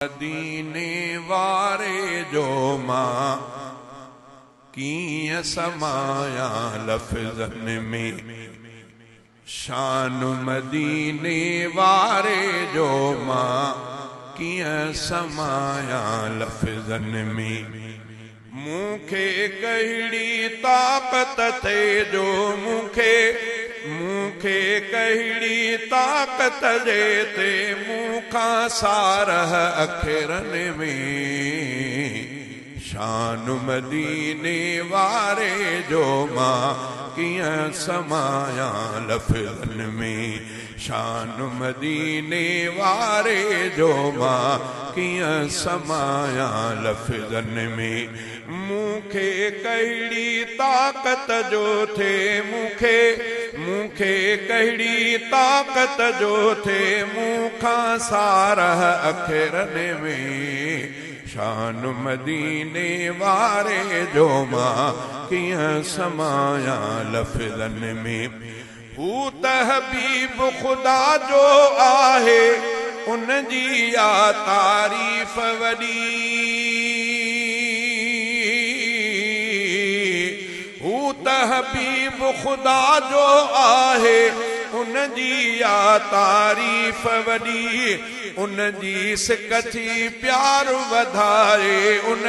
मदीने वारे जो मां कीअं समाया लफ़्ज़न में। शान मदीने वारे जो मां कीअं समाया लफ़्ज़न में। मूंखे कहिड़ी ताक़त थे जो मूंखे कहिड़ी ताक़त जे ते मूंखां सारह अखरनि में। शान मदीने वारे जो मां कीअं समाया लफ़्ज़न में। शान मदीने वारे जो मां कीअं समाया लफ़्ज़न में। मूंखे कहिड़ी ताक़त जो थे मूंखे कहिड़ी ताक़त जो थे मूंखां सारह अखरनि में। शान मदीने वारे जो मां कीअं समाया लफ़्ज़न में। हू त हबीब ख़ुदा जो आहे उन जी या तारीफ़ वॾी। हू त हबीब ख़ुदा जो आहे उन जी या तारीफ़ वॾी। उन जी सिक थी प्यार वधाए उन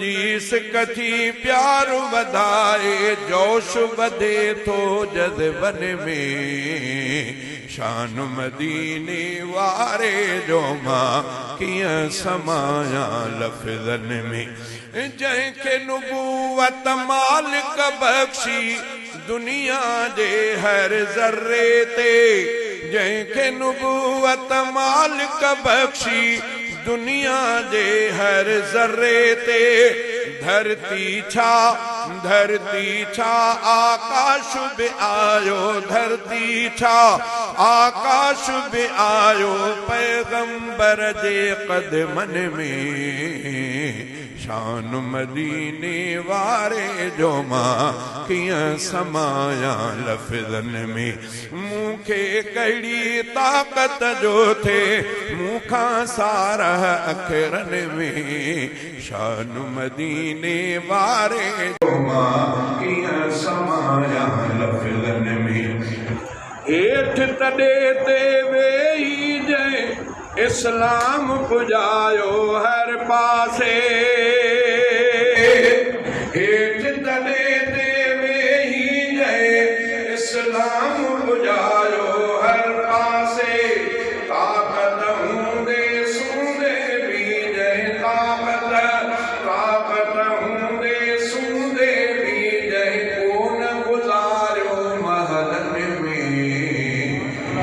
जी सिक थी प्यार वधाए। जोश वधे थो जज़्बन में। शान मदीने वारे जो मां कीअं समाया लफ़्ज़न में। जंहिंखे नुबूवत मालिक बख़्शी दुनिया जे हर ज़र्रे ते। जंहिंखे नुबूवत मालिक बख़्शी दुनिया जे हर ज़र्रे ते। धरती छा आकाश बि आयो। धरती छा आकाश बि आयो पैगंबर जे क़दमन में। शान मदीने वारे जो मां कीअं समाया लफ़्ज़न में। मूंखे कहिड़ी ताक़त जो थे मूंखां सारह अखरनि में। शान मदीने वारे जो मां कीअं समाया लफ़्ज़न में। हेठ तॾे ते वेही जंहिं इस्लाम पुॼायो हर पासे। हेठ तॾे ते वेही जंहिं इस्लाम पुॼायो हर पासे। ताक़त हूंदे सूंदे बि जंहिं ताक़त हूंदे सूंदे बि जंहिं कोन गुज़ारियो महलनि में।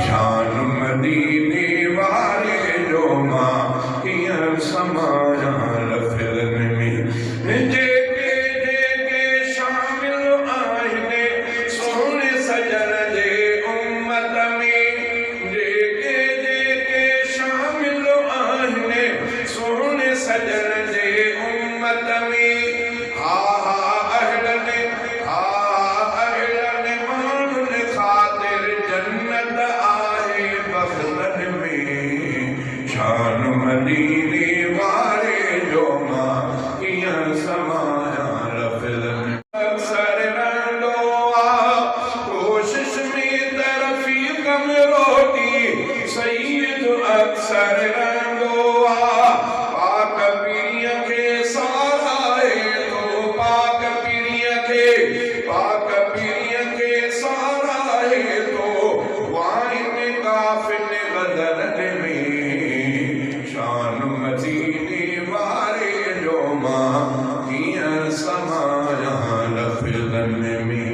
शान मदीने वारे जो मां कीअं समाया लफ़्ज़न में। जेके शामिल आहिनि सोने सजन जे उम्मत में। जेके शामिल आहिनि सोने सजन जे उम्मत में। हा अहलनि माण्हुनि ख़ातिर जन्नत आहे बख़्तनि में। शान मदीने वारे जो मां कीअं समाया लफ़्ज़न में। अक्सर रहंदो आहे कोशिश में तरफ़ीक़ में रोटी सईद अक्सर रहंदो आहे। पाक पीरीअ खे साराहे थो पाक पीरीअ खे साराहे थो वाइन काफ़िन गदरनि में। शान मदीने वारे जो मां कीअं समाया लफ़्ज़न में।